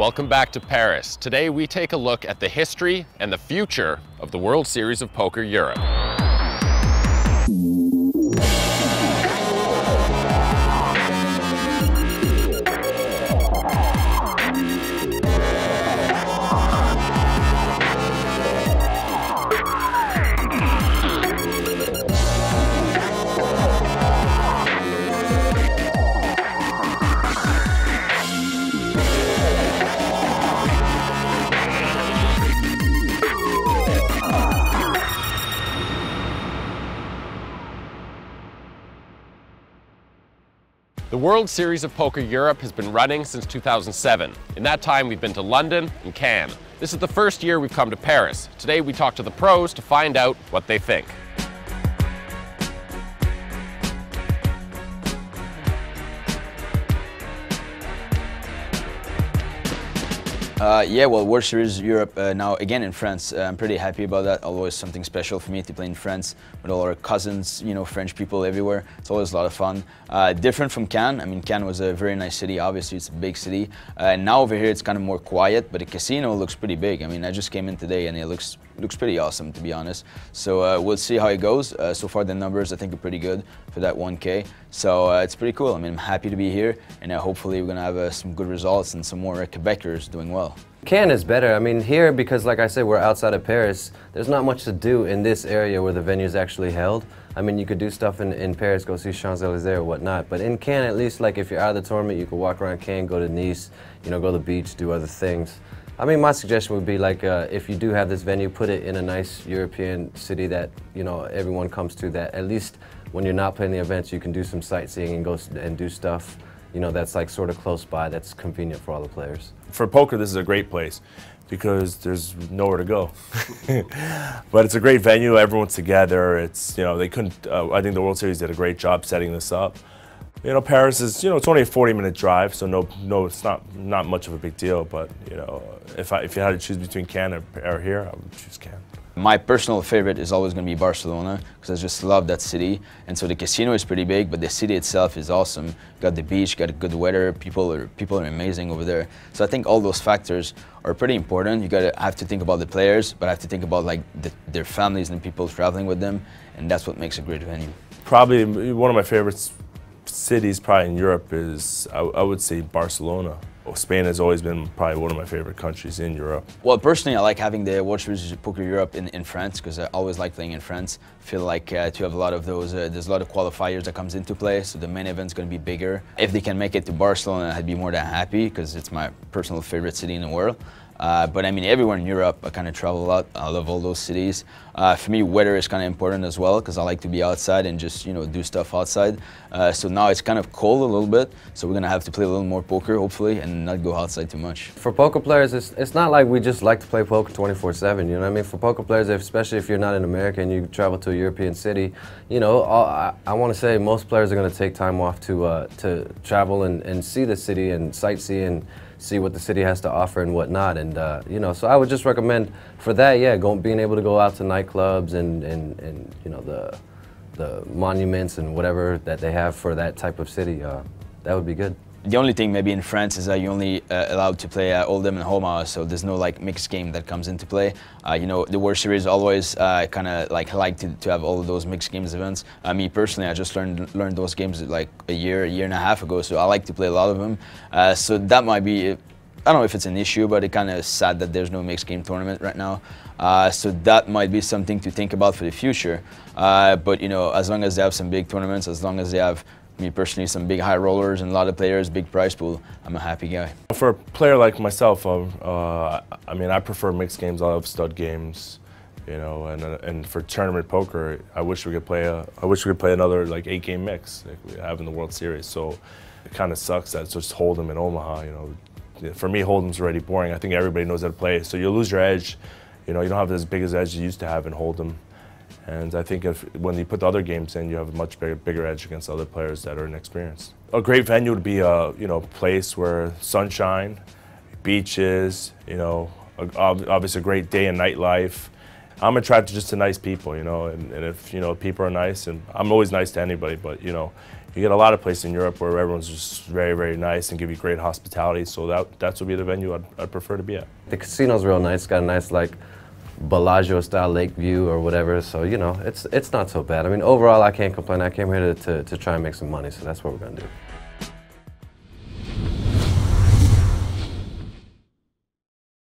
welcome back to Paris. Today we take a look at the history and the future of the World Series of Poker Europe. The World Series of Poker Europe has been running since 2007. In that time, we've been to London and Cannes. This is the first year we've come to Paris. Today, we talk to the pros to find out what they think. Yeah, well, World Series Europe now again in France. I'm pretty happy about that. Always something special for me to play in France with all our cousins, you know, French people everywhere. It's always a lot of fun. Different from Cannes. I mean, Cannes was a very nice city. Obviously, it's a big city. Now over here, it's kind of more quiet, but the casino looks pretty big. I mean, I just came in today and it looks pretty awesome, to be honest. So we'll see how it goes. So far, the numbers I think are pretty good for that 1K. So it's pretty cool. I mean, I'm happy to be here, and hopefully we're gonna have some good results and some more Quebecers doing well. Cannes is better. I mean, here, because like I said, we're outside of Paris, there's not much to do in this area where the venue is actually held. I mean, you could do stuff in Paris, go see Champs-Élysées or whatnot, but in Cannes, at least, like if you're out of the tournament, you could walk around Cannes, go to Nice, you know, go to the beach, do other things. I mean, my suggestion would be like, if you do have this venue, put it in a nice European city that, you know, everyone comes to, that at least when you're not playing the events, you can do some sightseeing and go and do stuff, you know, that's like sort of close by, that's convenient for all the players. For poker, this is a great place because there's nowhere to go. But it's a great venue, everyone's together. It's, you know, they couldn't, I think the World Series did a great job setting this up. You know, Paris is, you know, it's only a 40-minute drive, so no, it's not much of a big deal. But, you know, if you had to choose between Cannes or here, I would choose Cannes. My personal favorite is always going to be Barcelona because I just love that city. And so the casino is pretty big, but the city itself is awesome. Got the beach, got good weather, people are amazing over there. So I think all those factors are pretty important. You have to think about the players, but I have to think about like their families and people traveling with them, and that's what makes a great venue. Probably one of my favorite cities probably in Europe is, I would say, Barcelona. Spain has always been probably one of my favorite countries in Europe. Well, personally, I like having the World Series of Poker Europe in France because I always like playing in France. I feel like to have a lot of those, there's a lot of qualifiers that comes into play, so the main event's going to be bigger. If they can make it to Barcelona, I'd be more than happy because it's my personal favorite city in the world. But I mean, everywhere in Europe, I kind of travel a lot. I love all those cities. For me, weather is kind of important as well because I like to be outside and just, you know, do stuff outside. So now it's kind of cold a little bit, so we're gonna have to play a little more poker, hopefully, and not go outside too much. For poker players, it's not like we just like to play poker 24/7. You know what I mean? For poker players, especially if you're not in America and you travel to a European city, you know, I want to say most players are going to take time off to travel and see the city and sightsee and see what the city has to offer and whatnot. And you know, so I would just recommend for that, yeah, being able to go out to nightclubs and you know, the monuments and whatever that they have for that type of city. That would be good. The only thing maybe in France is that you're only allowed to play Hold'em and home house, so there's no like mixed game that comes into play. You know, the World Series always kind of like to have all of those mixed games events. Me personally, I just learned those games like a year and a half ago, so I like to play a lot of them. So that might be, I don't know if it's an issue, but it kind of sad that there's no mixed game tournament right now. So that might be something to think about for the future. But you know, as long as they have some big tournaments, as long as they have, me personally, some big high rollers and a lot of players, big prize pool, I'm a happy guy. For a player like myself, I mean, I prefer mixed games. I love stud games, you know. And for tournament poker, I wish we could play another like 8-game mix like we have in the World Series. So it kind of sucks that it's just Hold'em in Omaha. You know, for me, Hold'em's already boring. I think everybody knows how to play, so you lose your edge. You know, you don't have as big as edge you used to have in Hold'em. And I think when you put the other games in, you have a much bigger edge against other players that are inexperienced. A great venue would be a place where sunshine, beaches, you know, obviously a great day and night life, I'm attracted just to nice people, you know, and if, you know, people are nice, and I'm always nice to anybody, but, you know, you get a lot of places in Europe where everyone's just very, very nice and give you great hospitality, so that's would be the venue I'd prefer to be at. The casino's real nice, got a nice, like, Bellagio-style lake view or whatever, so, you know, it's not so bad. I mean, overall, I can't complain. I came here to try and make some money, so that's what we're gonna do.